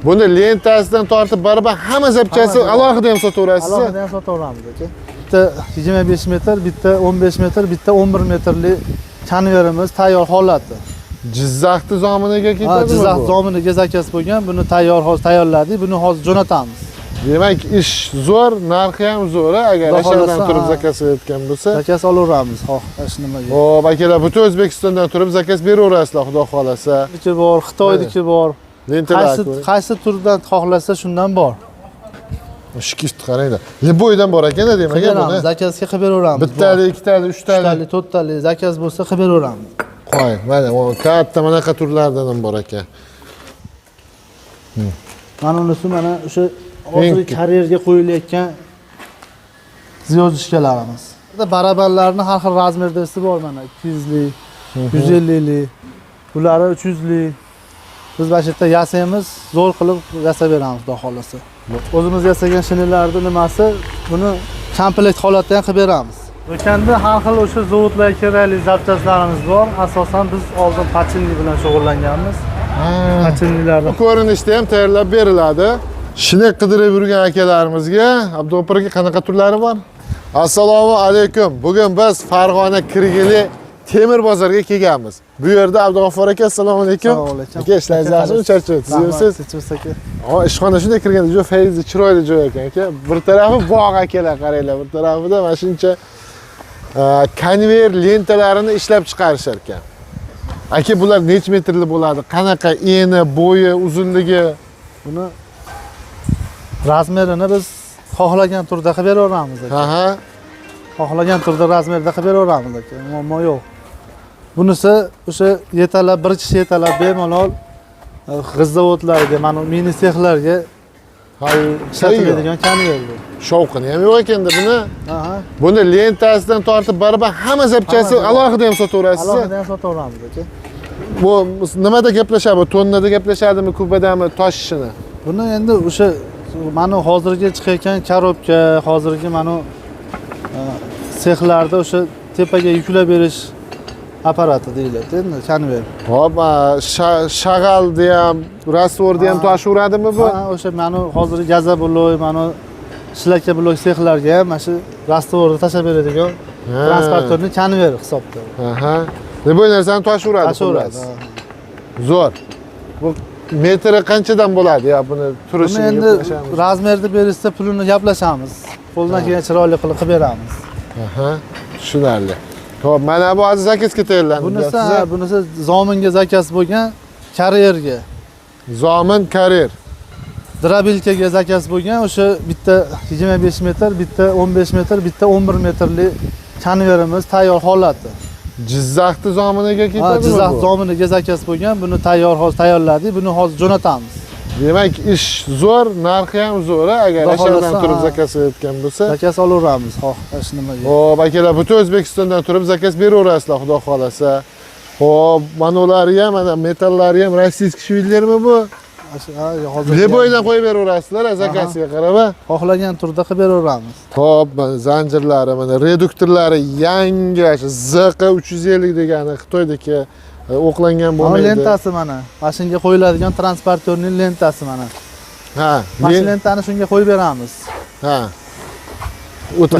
Buni lentasidan tortib barabar hamma zapchasi alohida ham sotaverasiz. Alohida ham sotaveramiz aka. Bitta 25 metr, bitta 15 metr, bitta 11 metrli konverimiz tayyor holati. Jizzaxda zominiga ketadimi? Jizzax zominiga zakaz bo'lgan. Buni tayyorladik. Buni hozir jo'natamiz. Demak, ish zo'r, narxi ham zo'r. Agar asharadan turib zakaz qilayotgan bo'lsa, zakaz olaveramiz. Hech nimaga. Xo'p, akalar, butun O'zbekistondan turib zakaz beraverasizlar, xudo xolasa. Niki bor, Xitoyniki bor. Lentalar qaysi turdan xohlasa shundan bor. Shikist qaranglar. Liboydan bor ekan, demak, buni. Zakazga qilib beraveramiz. Bittali, ikkitali, uchtali, to'rttali zakaz bo'lsa qilib beraveramiz. Qo'y, mana bu katta manaqa turlardan ham bor ekan. Mana unisi mana o'sha hozirgi karyerga qo'yilayotgan ziyojishkalarimiz. Barabanlarni har xil razmerdasi bor mana 200lik, 150lik, ularni 300lik. Biz mana shu yerda yasaymiz, zo'r qilib yasab beramiz, xudo xolasa. O'zimiz yasagan shinellarning nimasi, buni komplekt holatda ham qilib beramiz. Do'konda har xil o'sha zavodlarga kerakli zapchastlarimiz bor. Asosan biz oldin pachinlik bilan shug'ullanganmiz. Pachinliklarni ko'rinishda ham tayyorlab beriladi. Shuni qidirib yurgan akalarimizga Abduopir aka qanaqa turlari bor? Assalomu alaykum. Bugun biz Farg'ona Kirgili temir bozorga kelganmiz. Bu yerda Abdug'ofur aka, assalomu alaykum. Assalomu alaykum. Aka, ishlaringiz yaxshimi? Charchyapsiz? Ha, ishxona shunday kirganda juda fayzli, chiroyli joy ekan aka. Bir tarafi bog' akalar, qaranglar, bir tarafida mana shuncha konver lentalarini ishlab chiqarishar ekan. Aka, bular necha metrli bo'ladi? Qanaqa eni, bo'yi, uzunligi? Buni razmerini biz xohlagan turda qilib beraveramiz aka. Ha. Xohlagan turda razmerda qilib beraveramiz aka. Muammo yo'q. Bunisi o'sha yetalab, bir kishi yetalab bemalol g'izzavodlarga, mana mini sexlarga ishlatiladigan konver bu. Shovqini ham yo'q ekanda buni. Buni lentasidan tortib barabar hamma zapchasi alohida ham sotaverasiz. Alohida ham sotaveramiz aka. Bu nimada gaplashadi? Tonnada gaplashadimi, kubadami, tosh ishini? Buni endi o'sha mana hozirgi chiqayotgan korobka, hozirgi mana sexlarda o'sha tepaga yuklab berish apparati deyiladi, endi konver. Hop, shag'alda ham, rastvorda ham tosh uradimi bu? Ha, o'sha mana hozirgi gazabuloy, mana shlaka buloy sexlarga ham mana shu rastvorda tashlab beradigan transportyorni konver hisobda. Aha. Bu narsani tosh uradi. Zo'r. Bu metri qanchadan bo'ladi ya buni turishini gaplashamiz. Endi razmerni berishsa pulini gaplashamiz. Qo'ldan kelgan chiroyli qilib beramiz. Aha, tushunarli. Xo'p, mana bu hozir zakazga tayyorlandi. Bunisi zominga zakaz bo'lgan, karyerga. Zomin karyer. Drabilkaga zakaz bo'lgan, o'sha bitta 25 metr, bitta 15 metr, bitta 11 metrli konverimiz tayyor holati. Jizzaxda zominiga ketadimi? Jizzax zominiga zakaz bo'lgan. Buni tayyorladik. Buni hozir jo'natamiz. Demak, ish zo'r, narxi ham zo'r. Agar asharadan turib zakaz qilayotgan bo'lsa, zakaz olaveramiz. Hech nimaga. Xo'p, akalar, butun O'zbekistondan turib zakaz beraverasizlar, xudo xolasa. Xo'p, mana ularga ham, mana metallari ham rossiyskiy shvillermi bu? Hozir Liboydan qo'yib beraverasizlar, zakazga qarab. Xohlagan turda qilib beraveramiz. Xo'p, mana zanjirlari, mana reduktorlari yangi, ZQ 350 degani Xitoydagi o'qlangan bo'lmaydi. Lentasi mana. Mashinga qo'yiladigan transportyorning lentasi mana. Ha, mana lentani shunga qo'yib beramiz. Ha.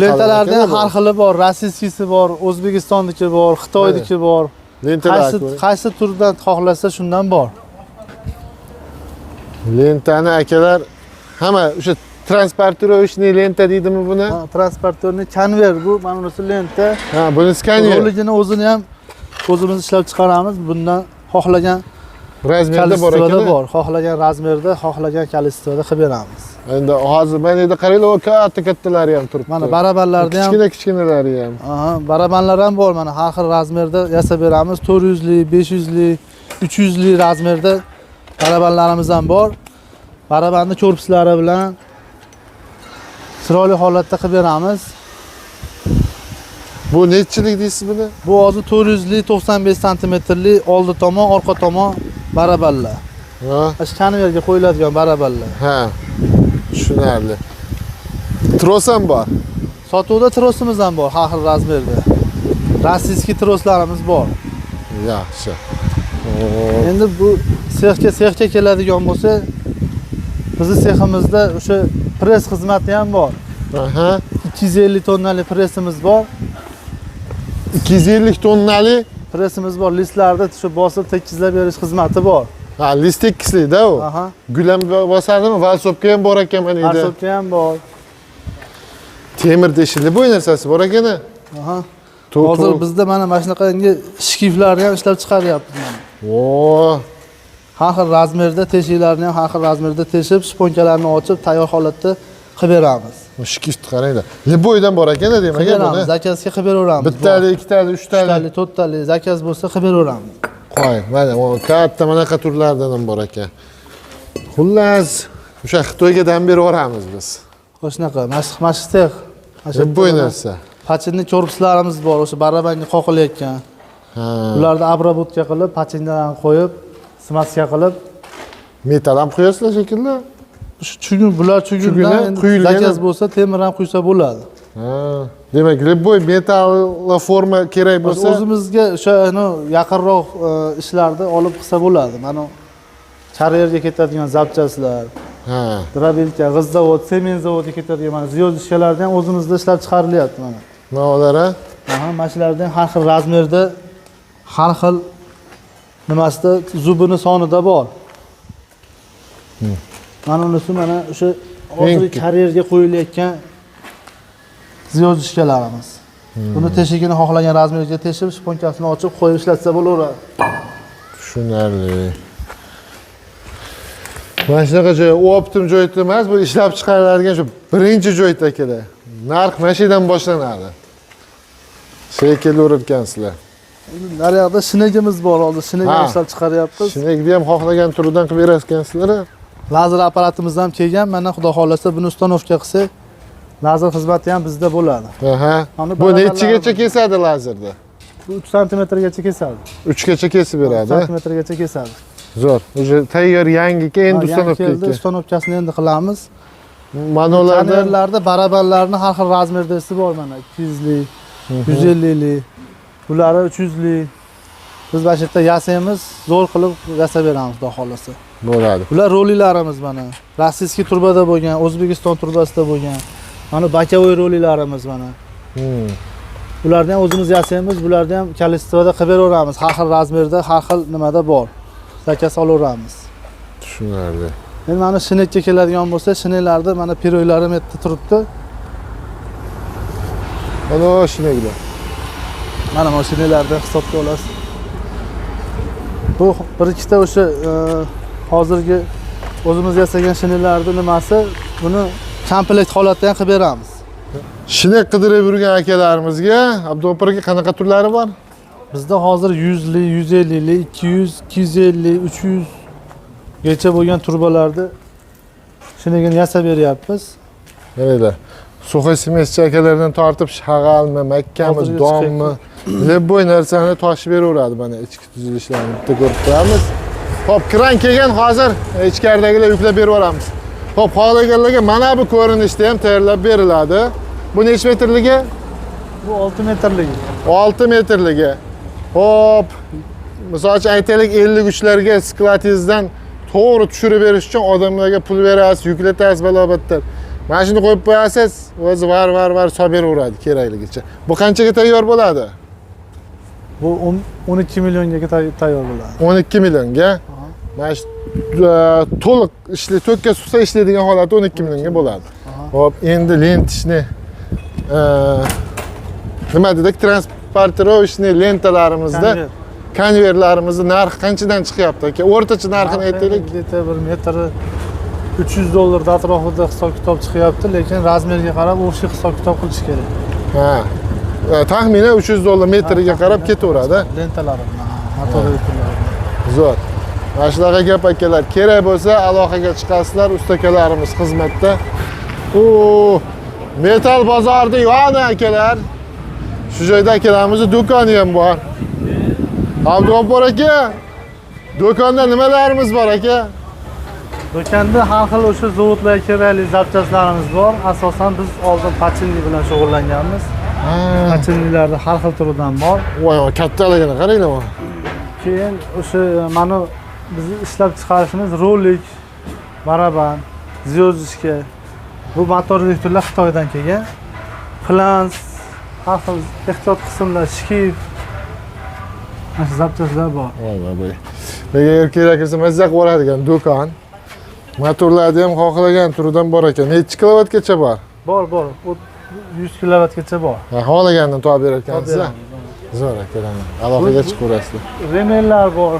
Lentalarda har xili bor, rossiyskisi bor, O'zbekistonniki bor, Xitoyniki bor. Qaysi turdan xohlasa shundan bor. Lentani akalar hamma o'sha transportировочный lenta deydimi buni? Transportyorning konver bu, mana bunisi lenta. Ha, bunisi konver. Roligini o'zini ham o'zimiz ishlab chiqaramiz. Bundan xohlagan razmerda bor ekan. Xohlagan razmerda, xohlagan kalistrada qilib beramiz. Endi hozir mana yerda qaranglar, o kattalari ham turibdi. Mana barabanlarda ham, kichkinalari ham. Barabanlar ham bor. Mana har xil razmerda yasab beramiz. 400lik, 500lik, 300lik razmerda barabanlarimiz ham bor. Barabanning korpuslari bilan chiroyli holatda qilib beramiz. Bu nechilik deysiz buni? Bu hozir 400lik 95 santimetrlik oldi tomon, orqa tomon barabanlar. Ha. Shu konverga qo'yiladigan barabanlar. Ha. Tushunarli. Tros ham bor. Sotuvda trosimiz ham bor, har xil razmerda. Rossiyskiy troslarimiz bor. Yaxshi. Endi bu sexga keladigan bo'lsa, Bizni seximizda o'sha press xizmati ham bor. Aha. 250 tonnali pressimiz bor. 250 tonnali Pressimiz bor. Listlarni shu bosib tekizlab berish xizmati bor. ha, list tekisli-da u. Aha. Gul ham bosadimi? Valsopka ham bor ekan mana endi. Arsopka ham bor. Temir teshikli bo'y narsasi bor ekan. Aha. Hozir bizda mana shunaqangi shkiflarni ham ishlab chiqaryapmiz mana. O, Har xil razmerda teshiklarni ham har xil razmerda teshib, shponkalarni ochib, tayyor holatda qilib beramiz. shikist qaranglar. Boydan bor ekan-da demak Qilib buni. beramiz, zakazga qilib beraveramiz. Bittali, ikkitali, uchtali. 3tali, 4tali zakaz bo'lsa qilib beraveramiz. Qo'y, mana o katta manaqa turlardan ham bor ekan. Xullas, o'sha Xitoyga dam beraveramiz biz. Shunaqa, mashq-sex. Boy narsa. Pachinni korpuslarimiz bor, o'sha barabanga qoqilayotgan. Ha. Ularni obработка qilib, pachinlarni qo'yib, smaska qilib, Metal ham quyasizlar shekilli. bular chugundan endi quyilgan. zakaz bo'lsa, temir ham quysa bo'ladi. Ha. Demak, boy metalli forma kerak bo'lsa, O'zimizga o'sha yaqinroq ishlarni olib qilsa bo'ladi. Mana karierga ketadigan zapchastlar, ha. drabilka, g'iz zavod, sement zavodiga ketadigan mana ziyodishkalarni ham o'zimizda ishlab chiqarilyapti mana. Navolar ha? Aha, mana shulardan har xil razmerda, har xil nimasida zubini sonida bor. Mana unisi mana o'sha hozirgi karierga qo'yilayotgan ziyodishkalarimiz. Buni teshigini xohlagan razmerga teshib, shponkasini ochib qo'yib ishlatsa bo'laveradi. Tushunarli. Mana shunaqa joy, optim joyda emas, bu ishlab chiqariladigan shu birinchi joyda akalar. Narx mana shu yerdan boshlanadi. Shekillar ekansizlar. Naryoqda shinegimiz bor, hozir shinega ishlab chiqaryapmiz. Shinegni ham xohlagan turidan qilib berasizlar. Lazer apparatimiz ham kelgan. Mana xudo xolasa buni ustanovka qilsak, lazer xizmati ham bizda bo'ladi. Aha. Bu nechigacha kesadi lazerda? Bu 3 santimetrgacha kesadi. 3 gacha kesib beradi. 3 santimetrgacha kesadi. Zo'r. Уже tayyor yangiga endi ustanovka keldi. Ustanovkasini endi qilamiz. Manuallarda Kamerlarda barabarlarni har xil razmerdasi bor mana. 200lik, 150lik, bular 300lik. Biz mana shu yerda yasaymiz, zo'r qilib yasab beramiz, xudo xolasa. bo'ladi. Bular rolilarimiz mana. Rossiyskiy turbada bo'lgan, O'zbekiston turbasida bo'lgan. Mana bokovoy rolilarimiz mana. Ularni ham o'zimiz yasaymiz, bularni ham kolestvada qilib beraveramiz. Har xil razmerda, har xil nimada bor. Zakaz olaveramiz. Tushunarli. Endi mana shinekka keladigan bo'lsa, shineklarda mana piroylarim yerda turibdi. Mana shineklar. Mana mashinalarda hisobga olasiz. Bu bir ikkita o'sha hozirgi o'zimiz yasagan shineklarning nimasi, buni komplekt holatda ham qilib beramiz. Shinek qidirib yurgan akalarimizga Abduopirga qanaqa turlari bor? Bizda hozir 100 lik, 150 lik, 200, 250, 300 gacha bo'lgan turbalarni shinegini yasab beryapmiz. Mana So'xay semestchi akalardan tortib shag'almi, makkami, dommi, lebboy narsani toshib beraveradi mana ichki tuzilishlarni bitta ko'rib turamiz. Xo'p, kran kelgan hozir ichkaridagilar yuklab beraveramiz. Xo'p, xohlaganlarga mana bu ko'rinishda ham tayyorlab beriladi. Bu necha metrligi? Bu 6 metrligi. 6 metrligi. Xo'p, misol uchun aytaylik 53larga skladingizdan to'g'ri tushirib berish uchun odamlarga pul berasiz, yuklatasiz balobatlar. Mana shuni qo'yib qo'yasiz, o'zi var solib beraveradi kerakligicha. Bu qanchaga tayyor bo'ladi? Bu 12 millionga tayyor bo'ladi. 12 millionga. Mana shu to'liq ishli, to'kka suqsa ishlaydigan holati 12 millionga bo'ladi. Xo'p, endi lentishni nima dedik? Transportirovishni lentalarimizda konverlarimizni narxi qanchadan chiqyapti aka? O'rtacha narxini aytaylik. Bir metri $300 atrofida hisob kitob chiqyapti, lekin razmerga qarab o'sha hisob kitob qilish kerak. Ha. Taxminan $300 metriga qarab ketaveradi. Lentalarim, motorli turlar. Zo'r. Mana shunaqa gap akalar, kerak bo'lsa aloqaga chiqasizlar, ustakalarimiz xizmatda. Metal bozorida yo'qmi akalar? Shu joyda akalarimizni do'koni ham bor. Abduopir aka, do'konda nimalarimiz bor aka? Do'konda har xil o'sha zavodlarga kerakli zapchastlarimiz bor. Asosan biz oldin pachinli bilan shug'ullanganmiz. Pachinlilarda har xil turidan bor. Voy, kattaligini qaranglar mana. Keyin o'sha mana biz ishlab chiqarishimiz rolik, baraban, Zyozishka. Bu motor elektrlar Xitoydan kelgan. Flans, har xil ehtiyot qismlar, shkif. Mana shu zapchastlar bor. Voy. Agar kerak bo'lsa mazza qilib oladigan do'kon. Motorlarni ham xohlagan turidan bor ekan. Necha kilovatgacha bor? Bor. 100 kilovatgacha bor. Xohlaganini topib berayotgansiz. Zo'r akalar. Aloqaga chiqaverasizlar. Remellar bor.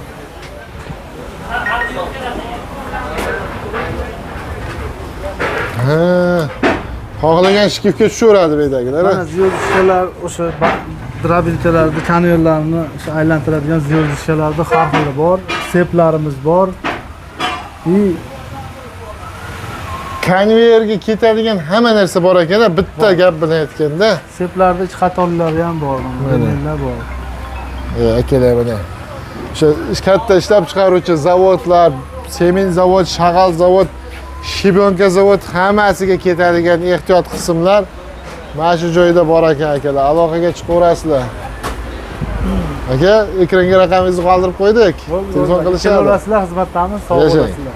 Ha. Xohlagan shkifga tushaveradi bu yerdagilar. Mana zyozishkalar o'sha drabilkalarni, konverlarni aylantiradigan zyozishkalarda har xili bor. Seplarimiz bor. Konveyerga ketadigan hamma narsa bor ekan-da, bitta gap bilan aytganda. Seplarda ich qatorlari ham bor, remellar bor. Akalar mana. O'sha katta ishlab chiqaruvchi zavodlar, sement zavod, shag'al zavod, shibonka zavod hammasiga ketadigan ehtiyot qismlar mana shu joyda bor ekan akalar. Aloqaga chiqaverasizlar. Aka, ekranga raqamingizni qoldirib qo'ydik. Telefon qilishadi. Kelasizlar, xizmatdamiz, sog' bo'lasizlar.